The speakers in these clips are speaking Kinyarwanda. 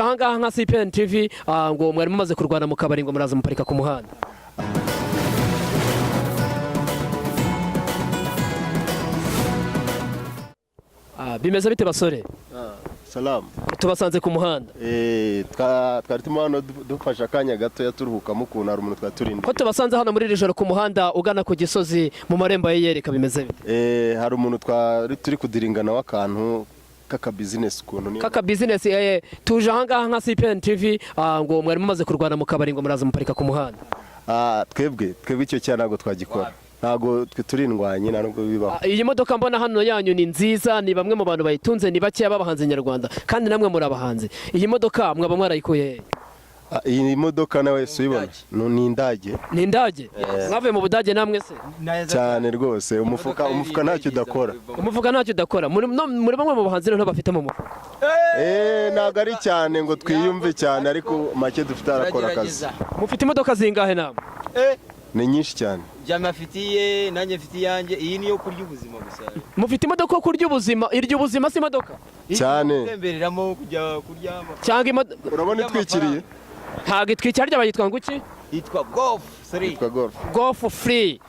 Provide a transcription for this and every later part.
Ahangaha nka CPN TV ngo mwari mumaze kurwana mu kabari ngo muraza muparika ku muhanda. Bimeze bite basore? Salam. Tubasanze ku muhanda. Twari tumano dufasha akanya gato yaturuhuka mukuna hari umuntu twaturinde. Ko tubasanze hano muri rijoro ku muhanda ugana ku Gisozi mu marembo y'Iyereka bimeze bite? Hari umuntu turi kudiringana w'akantu kaka business kuntu ni. Kaka business tuje ahangaha nka CPN TV ngo mwari mumaze kurwana mu kabari ngo muraza muparika ku muhanda. Twebwe icyo cyane ntago twagikora. Ntago twe turindwanye ntabwo bibaho. Iyi modoka mbona hano yanyu ni nziza, ni bamwe mu bantu bayitunze, ni bakeya babahanze nyarwanda kandi namwe muri abahanzi. Iyi modoka mwaba mwarayikuye? Iyi modoka nawe suyibona ni indage. Ni indage? Mwavuye mu Budage namwe se? Cyane rwose umufuka ntacyo udakora. Umufuka ntacyo udakora. Muri bamwe mu bahanzi nto bafite mu mufuka. Ntago ari cyane ngo twiyumve cyane ariko make dufite arakora akazi. Mufite imodoka zingahe namwe? Ni nyinshi cyane. Jama afitiye nanjye mfitiye yanjye iyi niyo kurya ubuzima gusa. Mufite imodoka yo kurya ubuzima, irya ubuzima si imodoka? Cyane. Tembereramo kujya kurya. Cyangwa imodoka urabona itwikiriye? Ntago itwikira bayitwa nguki? Yitwa Golf 3. Yitwa Golf. Golf 3.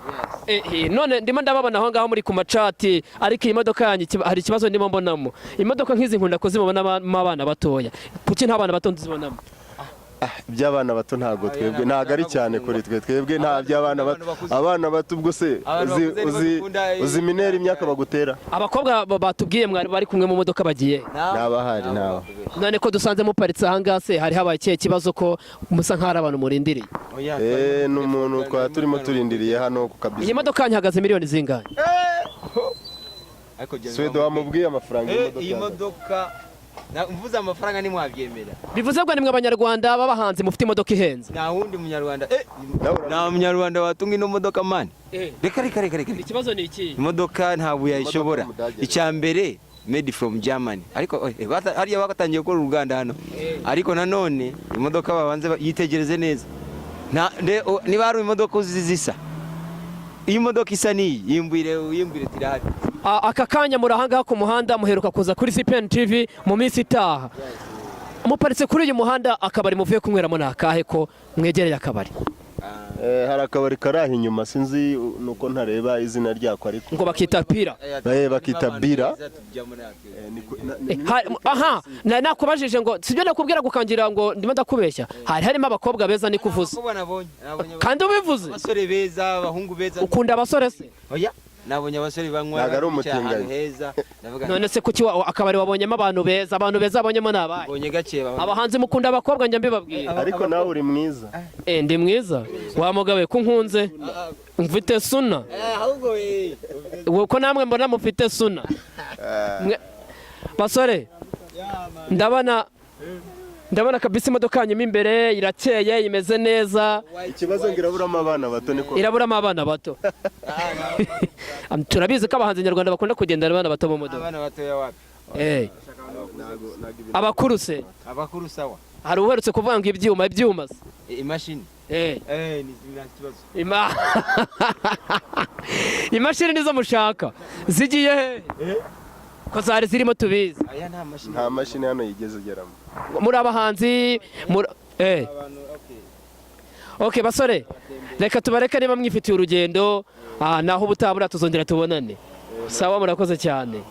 None ndimo ndababona aho ngaho muri ku macati ariko iyi modoka yanyu hari ikibazo ndimo mbonamo. Imodoka nk'izi nkunda kuzibona abana batoya. Kuki nta bana bato nzibonamo? Iby'abana bato ntago twebwe ntago ari cyane kuri twebwe nta by'abana bato. Abana bato ubwo se uzi minera imyaka bagutera. Abakobwa batubwiye mwari bari kumwe mu modoka bagiye? Nabahari nawe. None ko dusanze muparitse ahangaha se hari habaye ikihe kibazo ko musa nk'ari abantu murindiriye? N'umuntu turimo turindiriye hano ku kabisa. Iyi modoka ihagaze miliyoni zingahe? Swedo wamubwiye amafaranga iyi modoka mvuze amafaranga ni mwabyemera. Bivuze ngo nimwe abanyarwanda babahanze mufite imodoka ihenze. Nta wundi munyarwanda nta munyarwanda watunga ino modoka mani. Reka. Ikibazo ni iki? Imodoka ntabwo yayishobora. Icya mbere made from Germany. Ariko hariya bagatangiye gukora uruganda hano. Ariko nanone imodoka babanze yitegereze neza. Niba hari imodoka zisa. Iyi modoka isa niyi yimbwire tirahari. Aka kanya muri ahangaha ku muhanda muheruka kuza kuri CPN TV mu minsi itaha. Muparitse kuri uyu muhanda akabari muvuye kunyweramo nakahe ko mwegereye akabari? Hari akabari karaha inyuma sinzi nuko ntareba izina ryako ariko ngo bakita Pira. Bakita Bira. Aha nakubajije ngo sibyo nakubwira gukangira ngo ndimo ndakubeshya. Harimo abakobwa beza ni kuvuza. Kandi ubivuze? Abasore beza, abahungu beza. Ukunda abasore se? Oya. Nabonye abasore banywa heza. None se kuki akabari wabonyemo abantu beza abonyemo nabaye? Bonye gake abahanzi mukunda abakobwa njya mbibabwira. Ariko nawe uri mwiza. Ndi mwiza. Wa mugabe ko nkunze. Mfite suna. Ahubwo uko namwe mbona mufite suna. Basore. Ndabona kabisa imodoka yanyu imbere irakeye imeze neza. Ikibazo ngiraburamo abana bato niko. Iraburamo abana bato. Turabizi ko abahanzi nyarwanda bakunda kugendana abana bato mu modoka. Abana bato ya wapi? Abakuru se? Abakuru sawa. Hari uherutse kuvuga ngo ibyuma se? Imashini. Ni kibazo. Imashini nizo mushaka. Zigiye he? Ko zari zirimo tubizi. Aya nta mashini. Nta mashini hano yigeze geramo. Muri abahanzi Okay basore. Reka tubareke niba mwifitiye urugendo naho ubutabura tuzongera tubonane. Sawa murakoze cyane.